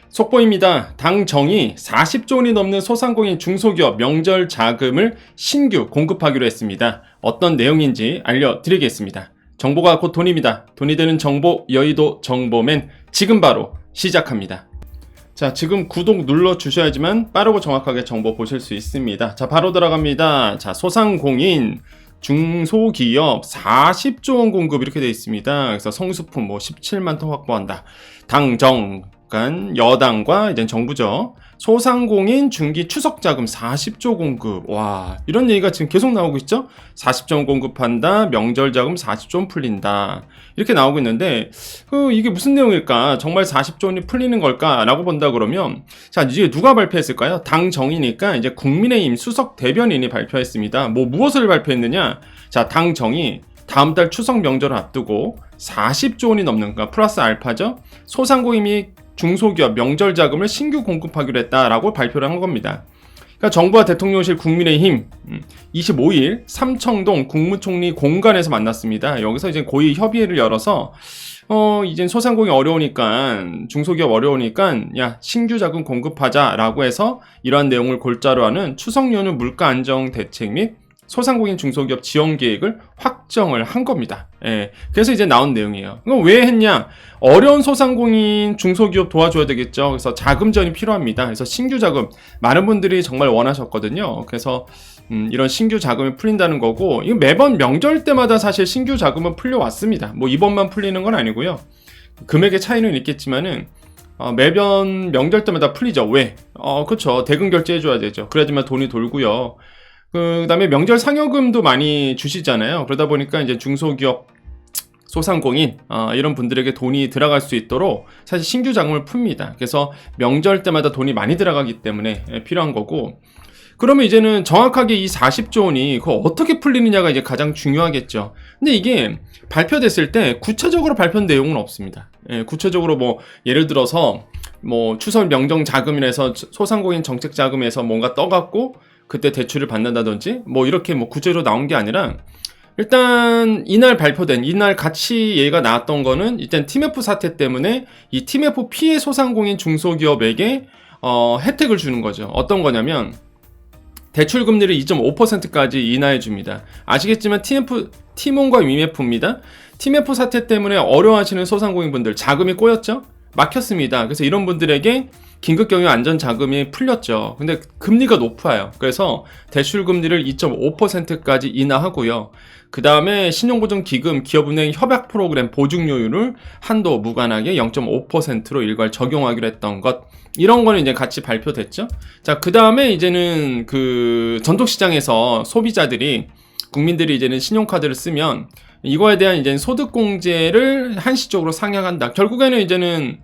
속보입니다. 당정이 40조 원이 넘는 소상공인 중소기업 명절 자금을 신규 공급하기로 했습니다. 어떤 내용인지 알려드리겠습니다. 정보가 곧 돈입니다. 돈이 되는 정보, 여의도 정보맨 지금 바로 시작합니다. 자, 지금 구독 눌러주셔야지만 빠르고 정확하게 정보 보실 수 있습니다. 자, 바로 들어갑니다. 자, 소상공인 중소기업 40조 원 공급 이렇게 되어 있습니다. 그래서 성수품 17만 톤 확보한다. 당정 여당과 이제 정부죠. 소상공인 중기 추석자금 40조 공급. 와, 이런 얘기가 지금 계속 나오고 있죠. 40조 원 공급한다. 명절자금 40조 원 풀린다. 이렇게 나오고 있는데 이게 무슨 내용일까? 정말 40조 원이 풀리는 걸까라고 본다 그러면, 자, 이제 누가 발표했을까요? 당정이니까 이제 국민의힘 수석 대변인이 발표했습니다. 무엇을 발표했느냐? 자, 당정이 다음 달 추석 명절을 앞두고 40조 원이 넘는, 그러니까 플러스 알파죠. 소상공인 및 중소기업 명절 자금을 신규 공급하기로 했다라고 발표를 한 겁니다. 그러니까 정부와 대통령실 국민의힘 25일 삼청동 국무총리 공간에서 만났습니다. 여기서 이제 고위 협의회를 열어서 이제 소상공인 어려우니까, 중소기업 어려우니까 야, 신규 자금 공급하자라고 해서 이러한 내용을 골자로 하는 추석 연휴 물가 안정 대책 및 소상공인 중소기업 지원 계획을 확정을 한 겁니다. 예, 그래서 이제 나온 내용이에요. 이거 왜 했냐? 어려운 소상공인 중소기업 도와줘야 되겠죠. 그래서 자금전이 필요합니다. 그래서 신규 자금 많은 분들이 정말 원하셨거든요. 그래서 이런 신규 자금이 풀린다는 거고, 이거 매번 명절 때마다 사실 신규 자금은 풀려왔습니다. 이번만 풀리는 건 아니고요. 금액의 차이는 있겠지만은 매번 명절 때마다 풀리죠. 왜? 그렇죠. 대금 결제해줘야 되죠. 그래야지만 돈이 돌고요. 그 다음에 명절 상여금도 많이 주시잖아요. 그러다 보니까 이제 중소기업, 소상공인 이런 분들에게 돈이 들어갈 수 있도록 사실 신규 자금을 풉니다. 그래서 명절 때마다 돈이 많이 들어가기 때문에 필요한 거고, 그러면 이제는 정확하게 이 40조 원이 그거 어떻게 풀리느냐가 이제 가장 중요하겠죠. 근데 이게 발표됐을 때 구체적으로 발표한 내용은 없습니다. 구체적으로 예를 들어서 추석 명정 자금이라서 소상공인 정책 자금에서 뭔가 떠갖고 그때 대출을 받는다든지 이렇게 구체적으로 나온 게 아니라, 일단 이날 발표된, 이날 같이 얘기가 나왔던 거는 일단 TMF 사태 때문에 이 TMF 피해 소상공인 중소기업에게 혜택을 주는 거죠. 어떤 거냐면 대출 금리를 2.5%까지 인하해 줍니다. 아시겠지만 티몬과 위메프입니다. TMF 사태 때문에 어려워하시는 소상공인분들 자금이 꼬였죠? 막혔습니다. 그래서 이런 분들에게 긴급경유 안전자금이 풀렸죠. 근데 금리가 높아요. 그래서 대출 금리를 2.5%까지 인하하고요. 그 다음에 신용보증기금 기업은행 협약 프로그램 보증료율을 한도 무관하게 0.5%로 일괄 적용하기로 했던 것, 이런 거는 이제 같이 발표됐죠. 자, 그 다음에 이제는 전통시장에서 소비자들이, 국민들이 이제는 신용카드를 쓰면 이거에 대한 이제 소득공제를 한시적으로 상향한다. 결국에는 이제는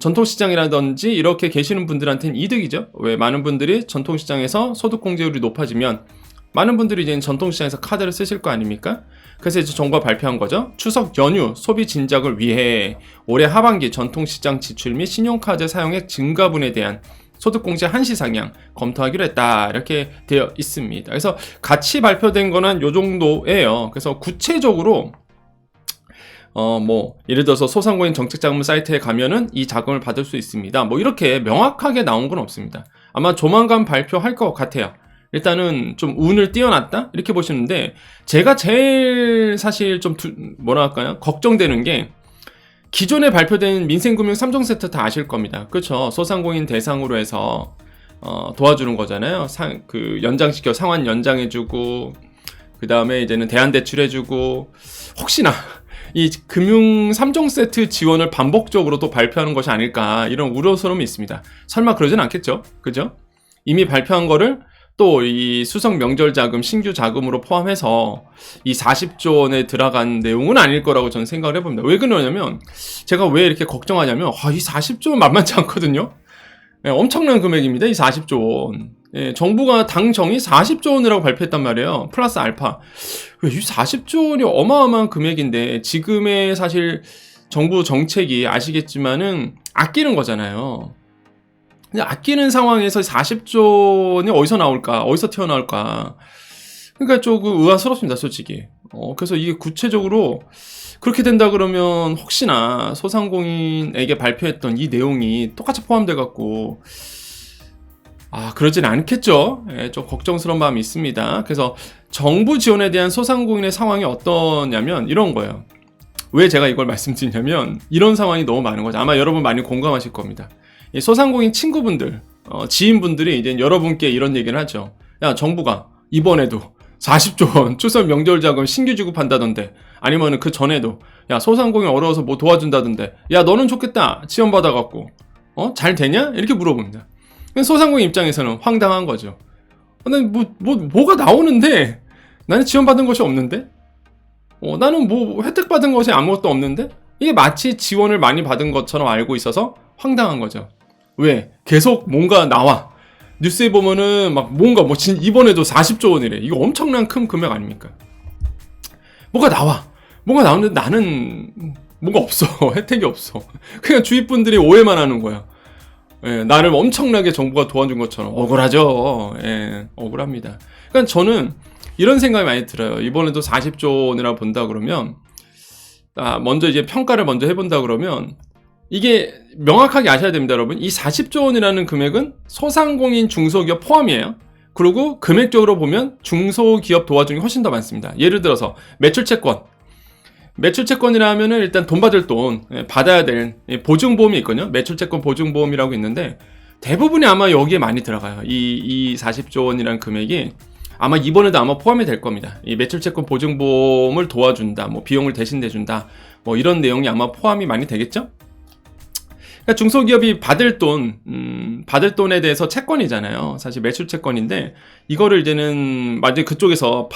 전통시장이라든지 이렇게 계시는 분들한테는 이득이죠. 왜? 많은 분들이 전통시장에서 소득공제율이 높아지면 많은 분들이 이제 전통시장에서 카드를 쓰실 거 아닙니까? 그래서 이제 정부가 발표한 거죠. 추석 연휴 소비 진작을 위해 올해 하반기 전통시장 지출 및 신용카드 사용액 증가분에 대한 소득공제 한시 상향 검토하기로 했다. 이렇게 되어 있습니다. 그래서 같이 발표된 거는 요 정도예요. 그래서 구체적으로 예를 들어서 소상공인 정책자금 사이트에 가면은 이 자금을 받을 수 있습니다. 이렇게 명확하게 나온 건 없습니다. 아마 조만간 발표할 것 같아요. 일단은 좀 운을 띄워놨다? 이렇게 보시는데, 제가 제일 사실 좀 걱정되는 게, 기존에 발표된 민생금융 3종 세트 다 아실 겁니다. 그렇죠? 소상공인 대상으로 해서 도와주는 거잖아요. 연장시켜 상환 연장해주고, 그 다음에 이제는 대안대출해주고, 혹시나 이 금융 3종 세트 지원을 반복적으로 또 발표하는 것이 아닐까, 이런 우려스러움이 있습니다. 설마 그러진 않겠죠? 그죠? 이미 발표한 거를 또 이 수석 명절 자금, 신규 자금으로 포함해서 이 40조 원에 들어간 내용은 아닐 거라고 저는 생각을 해봅니다. 왜 그러냐면, 제가 왜 이렇게 걱정하냐면, 이 40조 원 만만치 않거든요? 엄청난 금액입니다. 이 40조 원. 정부가 당정이 40조 원이라고 발표했단 말이에요. 플러스 알파. 이 40조 원이 어마어마한 금액인데, 지금의 사실 정부 정책이 아시겠지만은 아끼는 거잖아요. 근데 아끼는 상황에서 40조 원이 어디서 나올까? 어디서 튀어나올까? 그러니까 조금 의아스럽습니다, 솔직히. 그래서 이게 구체적으로 그렇게 된다 그러면 혹시나 소상공인에게 발표했던 이 내용이 똑같이 포함돼 갖고 그러진 않겠죠. 예, 좀 걱정스러운 마음이 있습니다. 그래서 정부 지원에 대한 소상공인의 상황이 어떠냐면 이런 거예요. 왜 제가 이걸 말씀드리냐면 이런 상황이 너무 많은 거죠. 아마 여러분 많이 공감하실 겁니다. 이 소상공인 친구분들, 지인분들이 이제 여러분께 이런 얘기를 하죠. 야, 정부가 이번에도 40조 원 추석 명절 자금 신규 지급한다던데, 아니면은 그 전에도 야, 소상공인 어려워서 뭐 도와준다던데, 야, 너는 좋겠다 지원받아갖고 잘 되냐? 이렇게 물어봅니다. 소상공인 입장에서는 황당한 거죠. 나는 뭐가 나오는데 나는 지원받은 것이 없는데, 나는 뭐 혜택 받은 것이 아무것도 없는데, 이게 마치 지원을 많이 받은 것처럼 알고 있어서 황당한 거죠. 왜? 계속 뭔가 나와. 뉴스에 보면은 막 뭔가 이번에도 40조 원이래. 이거 엄청난 큰 금액 아닙니까? 뭐가 나와. 뭐가 나오는데 나는 뭐가 없어. 혜택이 없어. 그냥 주위 분들이 오해만 하는 거야. 예, 나를 엄청나게 정부가 도와준 것처럼 억울하죠. 예, 억울합니다. 그러니까 저는 이런 생각이 많이 들어요. 이번에도 40조 원이라 본다 그러면, 먼저 이제 평가를 먼저 해본다 그러면, 이게 명확하게 아셔야 됩니다, 여러분. 이 40조 원이라는 금액은 소상공인 중소기업 포함이에요. 그리고 금액적으로 보면 중소기업 도와주는 게 훨씬 더 많습니다. 예를 들어서 매출채권. 매출채권이라 하면은 일단 돈 받을 돈, 받아야 될 보증보험이 있거든요. 매출채권 보증보험이라고 있는데 대부분이 아마 여기에 많이 들어가요. 이 40조 원이라는 금액이 아마 이번에도 아마 포함이 될 겁니다. 이 매출채권 보증보험을 도와준다, 뭐 비용을 대신 내준다, 뭐 이런 내용이 아마 포함이 많이 되겠죠? 그러니까 중소기업이 받을 돈에 대해서 채권이잖아요. 사실 매출채권인데 이거를 이제는 만약에 그쪽에서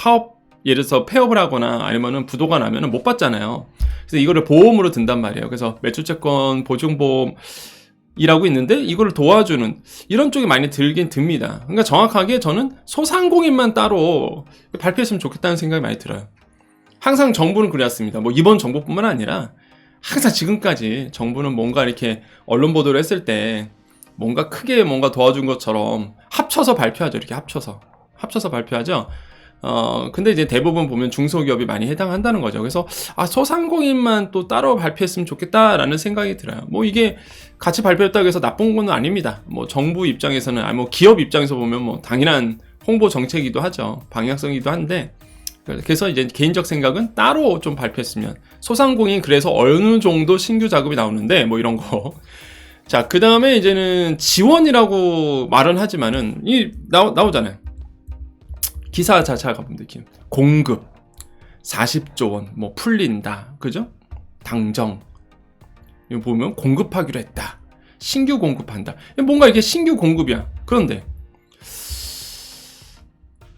예를 들어서 폐업을 하거나 아니면은 부도가 나면은 못 받잖아요. 그래서 이거를 보험으로 든단 말이에요. 그래서 매출채권 보증보험이라고 있는데 이거를 도와주는 이런 쪽이 많이 들긴 듭니다. 그러니까 정확하게 저는 소상공인만 따로 발표했으면 좋겠다는 생각이 많이 들어요. 항상 정부는 그래왔습니다. 뭐 이번 정부뿐만 아니라 항상 지금까지 정부는 뭔가 이렇게 언론 보도를 했을 때 뭔가 크게 뭔가 도와준 것처럼 합쳐서 발표하죠. 이렇게 합쳐서 발표하죠. 근데 이제 대부분 보면 중소기업이 많이 해당한다는 거죠. 그래서 소상공인만 또 따로 발표했으면 좋겠다라는 생각이 들어요. 뭐 이게 같이 발표했다고 해서 나쁜 건 아닙니다. 뭐 정부 입장에서는 뭐 기업 입장에서 보면 뭐 당연한 홍보 정책이기도 하죠. 방향성이기도 한데, 그래서 이제 개인적 생각은 따로 좀 발표했으면, 소상공인 그래서 어느 정도 신규 자금이 나오는데 뭐 이런 거. 자, 그 다음에 이제는 지원이라고 말은 하지만은 나오잖아요. 기사 자체가 가보면 공급 40조 원 뭐 풀린다, 그죠? 당정 이거 보면 공급하기로 했다, 신규 공급한다. 뭔가 이게 신규 공급이야. 그런데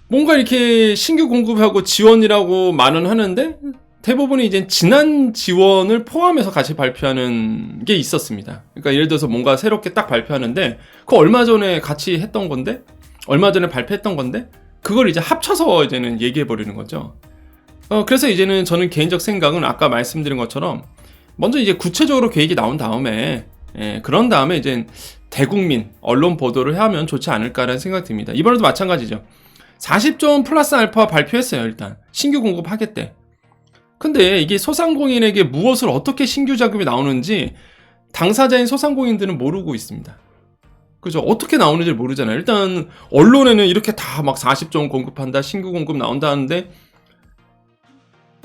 뭔가 이렇게 신규 공급하고 지원이라고 말은 하는데 대부분이 이제 지난 지원을 포함해서 같이 발표하는 게 있었습니다. 그러니까 예를 들어서 뭔가 새롭게 딱 발표하는데 그거 얼마 전에 같이 했던 건데, 얼마 전에 발표했던 건데 그걸 이제 합쳐서 이제는 얘기해 버리는 거죠. 그래서 이제는 저는 개인적 생각은 아까 말씀드린 것처럼 먼저 이제 구체적으로 계획이 나온 다음에, 그런 다음에 이제 대국민 언론 보도를 하면 좋지 않을까라는 생각이 듭니다. 이번에도 마찬가지죠. 40조 원 플러스 알파 발표했어요. 일단 신규 공급하겠대. 근데 이게 소상공인에게 무엇을 어떻게 신규 자금이 나오는지 당사자인 소상공인들은 모르고 있습니다. 그죠? 어떻게 나오는지 모르잖아요. 일단 언론에는 이렇게 다 막 40조 원 공급한다, 신규 공급 나온다 하는데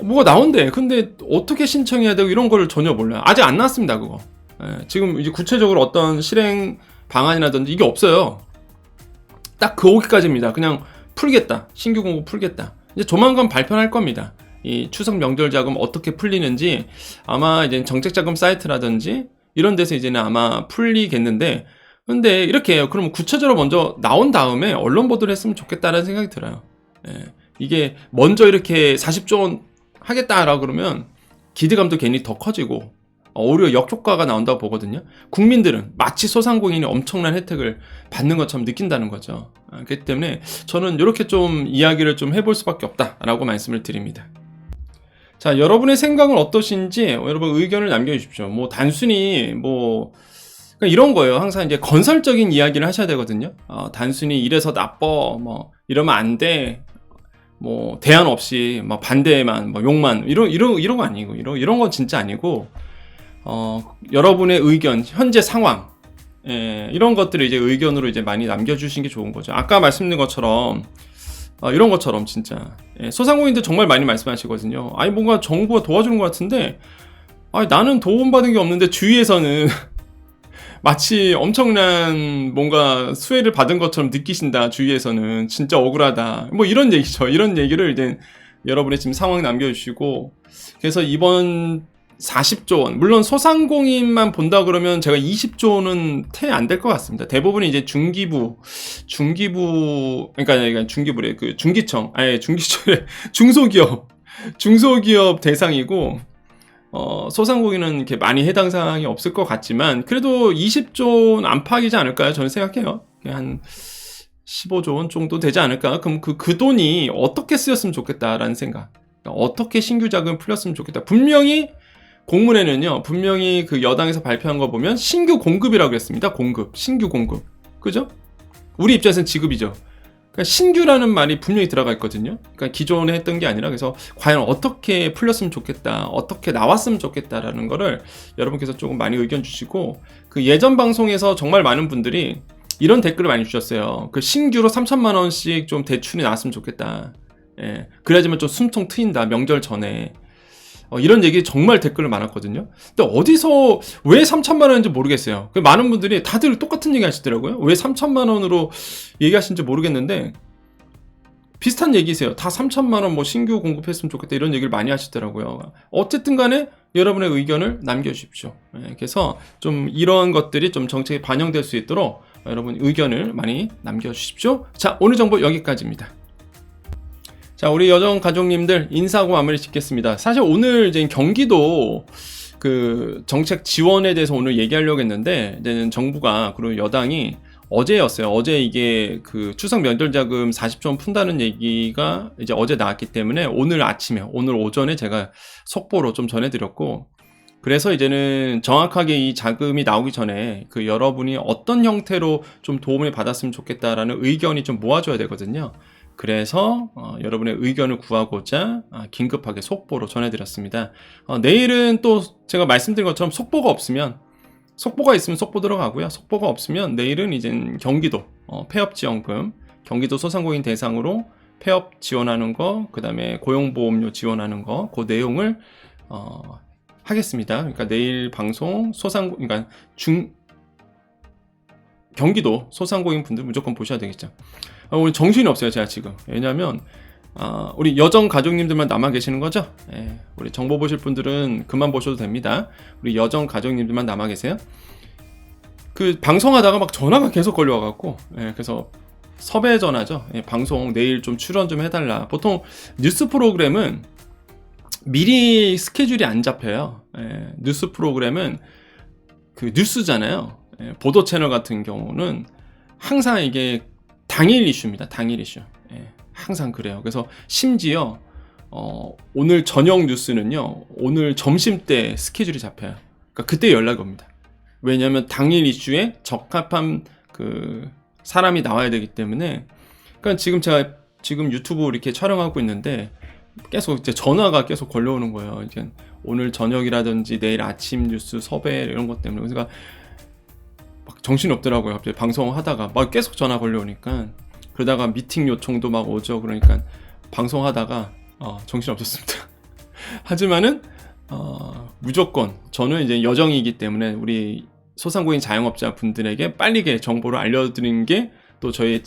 뭐가 나온대. 근데 어떻게 신청해야 되고 이런 걸 전혀 몰라요. 아직 안 나왔습니다, 그거. 지금 이제 구체적으로 어떤 실행 방안이라든지 이게 없어요. 딱 그 오기까지입니다. 그냥 풀겠다, 신규 공급 풀겠다. 이제 조만간 발표할 겁니다. 이 추석 명절 자금 어떻게 풀리는지 아마 이제 정책자금 사이트라든지 이런 데서 이제는 아마 풀리겠는데, 근데 이렇게 해요. 그러면 구체적으로 먼저 나온 다음에 언론 보도를 했으면 좋겠다라는 생각이 들어요. 이게 먼저 이렇게 40조 원 하겠다라고 그러면 기대감도 괜히 더 커지고 오히려 역효과가 나온다고 보거든요. 국민들은 마치 소상공인이 엄청난 혜택을 받는 것처럼 느낀다는 거죠. 그렇기 때문에 저는 이렇게 좀 이야기를 좀 해볼 수밖에 없다라고 말씀을 드립니다. 자, 여러분의 생각은 어떠신지 여러분 의견을 남겨주십시오. 뭐 단순히 뭐 그러니까 이런 거예요. 항상 이제 건설적인 이야기를 하셔야 되거든요. 단순히 이래서 나빠, 뭐 이러면 안 돼, 뭐 대안 없이 막 반대만 뭐 욕만 이런 거 아니고 이런 건 진짜 아니고 여러분의 의견, 현재 상황, 이런 것들을 이제 의견으로 이제 많이 남겨주신 게 좋은 거죠. 아까 말씀드린 것처럼 이런 것처럼 진짜 소상공인들 정말 많이 말씀하시거든요. 아니 뭔가 정부가 도와주는 것 같은데 아니 나는 도움받은 게 없는데 주위에서는 마치 엄청난 뭔가 수혜를 받은 것처럼 느끼신다. 주위에서는 진짜 억울하다. 뭐 이런 얘기죠. 이런 얘기를 이제 여러분의 지금 상황 남겨주시고 그래서 이번 40조 원 물론 소상공인만 본다 그러면 제가 20조 원은 퇴 안 될 것 같습니다. 대부분이 이제 중기부 그러니까 중기부래 그 중기청 아예 중기청에 중소기업 대상이고 소상공인은 이렇게 많이 해당 사항이 없을 것 같지만 그래도 20조 안팎이지 않을까요? 저는 생각해요. 한 15조 원 정도 되지 않을까? 그럼 그 돈이 어떻게 쓰였으면 좋겠다라는 생각. 그러니까 어떻게 신규 자금 풀렸으면 좋겠다. 분명히 공문에는요. 분명히 그 여당에서 발표한 거 보면 신규 공급이라고 했습니다. 신규 공급. 그죠? 우리 입장에서는 지급이죠. 그러니까 신규라는 말이 분명히 들어가 있거든요. 그러니까 기존에 했던 게 아니라 그래서 과연 어떻게 풀렸으면 좋겠다, 어떻게 나왔으면 좋겠다라는 거를 여러분께서 조금 많이 의견 주시고 그 예전 방송에서 정말 많은 분들이 이런 댓글을 많이 주셨어요. 그 신규로 3천만 원씩 좀 대출이 나왔으면 좋겠다. 그래야지만 좀 숨통 트인다 명절 전에. 이런 얘기 정말 댓글을 많았거든요. 근데 어디서 왜 3천만 원인지 모르겠어요. 많은 분들이 다들 똑같은 얘기 하시더라고요. 왜 3천만 원으로 얘기하시는지 모르겠는데 비슷한 얘기세요. 다 3천만 원 뭐 신규 공급했으면 좋겠다 이런 얘기를 많이 하시더라고요. 어쨌든 간에 여러분의 의견을 남겨주십시오. 그래서 좀 이런 것들이 좀 정책에 반영될 수 있도록 여러분 의견을 많이 남겨주십시오. 자, 오늘 정보 여기까지입니다. 자, 우리 여정 가족님들 인사하고 마무리 짓겠습니다. 사실 오늘 이제 경기도 그 정책 지원에 대해서 오늘 얘기하려고 했는데 이제는 정부가 그리고 여당이 어제였어요. 어제 이게 그 추석 명절 자금 40조 원 푼다는 얘기가 이제 어제 나왔기 때문에 오늘 아침에 오늘 오전에 제가 속보로 좀 전해드렸고 그래서 이제는 정확하게 이 자금이 나오기 전에 그 여러분이 어떤 형태로 좀 도움을 받았으면 좋겠다라는 의견이 좀 모아줘야 되거든요. 그래서 여러분의 의견을 구하고자 긴급하게 속보로 전해드렸습니다. 내일은 또 제가 말씀드린 것처럼 속보가 있으면 속보 들어가고요. 속보가 없으면 내일은 이제 경기도 폐업지원금, 경기도 소상공인 대상으로 폐업 지원하는 거, 그 다음에 고용보험료 지원하는 거, 그 내용을 하겠습니다. 그러니까 내일 방송 그러니까 경기도 소상공인 분들 무조건 보셔야 되겠죠. 오늘 정신이 없어요, 제가 지금. 왜냐면 우리 여정 가족님들만 남아 계시는 거죠? 우리 정보 보실 분들은 그만 보셔도 됩니다. 우리 여정 가족님들만 남아 계세요. 그 방송하다가 막 전화가 계속 걸려와갖고 그래서 섭외 전화죠. 방송 내일 좀 출연 좀 해달라. 보통 뉴스 프로그램은 미리 스케줄이 안 잡혀요. 뉴스 프로그램은 그 뉴스잖아요. 보도 채널 같은 경우는 항상 이게 당일 이슈입니다. 당일 이슈. 항상 그래요. 그래서 심지어 오늘 저녁 뉴스는요. 오늘 점심때 스케줄이 잡혀요. 그러니까 그때 연락이 옵니다. 왜냐하면 당일 이슈에 적합한 그 사람이 나와야 되기 때문에. 그러니까 지금 제가 유튜브 이렇게 촬영하고 있는데 계속 이제 전화가 계속 걸려오는 거예요. 이제 오늘 저녁이라든지 내일 아침 뉴스 섭외 이런 것 때문에. 그래서 막 정신이 없더라고요. 갑자기 방송하다가 막 계속 전화 걸려오니까. 그러다가 미팅 요청도 막 오죠. 그러니까 방송하다가 정신 없었습니다. 하지만은 무조건 저는 이제 여정이기 때문에 우리 소상공인 자영업자 분들에게 빨리 정보를 알려드리는 게 또 저희의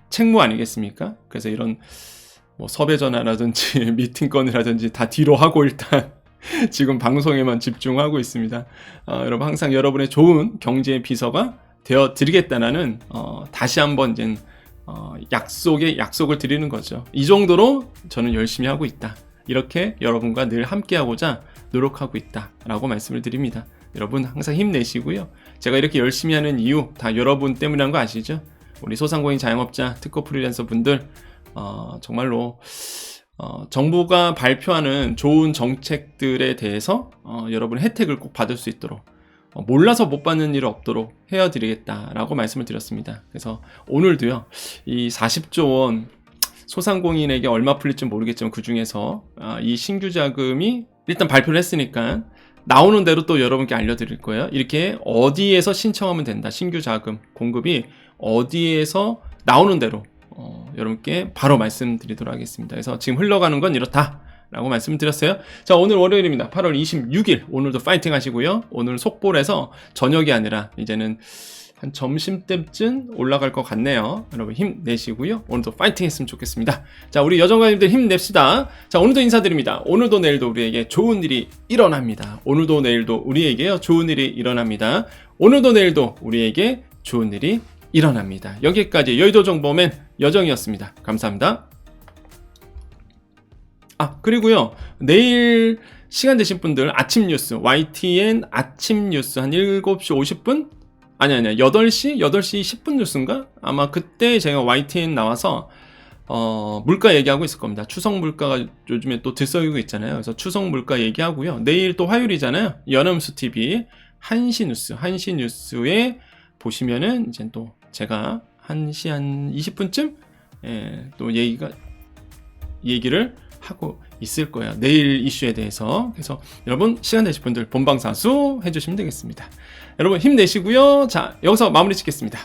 책무 아니겠습니까? 그래서 이런 뭐 섭외 전화라든지 미팅 건이라든지 다 뒤로 하고 일단 지금 방송에만 집중하고 있습니다. 여러분 항상 여러분의 좋은 경제 비서가 되어 드리겠다는 다시 한번 이제 약속을 드리는 거죠. 이 정도로 저는 열심히 하고 있다. 이렇게 여러분과 늘 함께하고자 노력하고 있다라고 말씀을 드립니다. 여러분 항상 힘내시고요. 제가 이렇게 열심히 하는 이유 다 여러분 때문이라는 거 아시죠? 우리 소상공인 자영업자 특허 프리랜서 분들 정말로 정부가 발표하는 좋은 정책들에 대해서 여러분 혜택을 꼭 받을 수 있도록 몰라서 못 받는 일 없도록 헤어드리겠다라고 말씀을 드렸습니다. 그래서 오늘도요, 이 40조 원 소상공인에게 얼마 풀릴지 모르겠지만 그 중에서 이 신규 자금이 일단 발표를 했으니까 나오는 대로 또 여러분께 알려드릴 거예요. 이렇게 어디에서 신청하면 된다. 신규 자금 공급이 어디에서 나오는 대로 여러분께 바로 말씀드리도록 하겠습니다. 그래서 지금 흘러가는 건 이렇다 라고 말씀드렸어요. 자, 오늘 월요일입니다. 8월 26일. 오늘도 파이팅 하시고요. 오늘 속볼에서 저녁이 아니라 이제는 한 점심때쯤 올라갈 것 같네요. 여러분 힘내시고요. 오늘도 파이팅 했으면 좋겠습니다. 자, 우리 여정가님들 힘냅시다. 자, 오늘도 인사드립니다. 오늘도 내일도 우리에게 좋은 일이 일어납니다. 오늘도 내일도 우리에게 좋은 일이 일어납니다. 오늘도 내일도 우리에게 좋은 일이 일어납니다. 여기까지 여의도 정보맨 여정이었습니다. 감사합니다. 그리고요. 내일 시간 되신 분들 아침 뉴스, YTN 아침 뉴스 한 7시 50분? 아니야. 8시 10분 뉴스인가? 아마 그때 제가 YTN 나와서 물가 얘기하고 있을 겁니다. 추석 물가가 요즘에 또 들썩이고 있잖아요. 그래서 추석 물가 얘기하고요. 내일 또 화요일이잖아요. 연합뉴스 TV 한시 뉴스에 보시면은 이제 또 제가 1시 한 20분쯤 또 얘기를 하고 있을 거예요. 내일 이슈에 대해서. 그래서 여러분 시간 되실 분들 본방사수 해주시면 되겠습니다. 여러분 힘내시고요. 자, 여기서 마무리 짓겠습니다.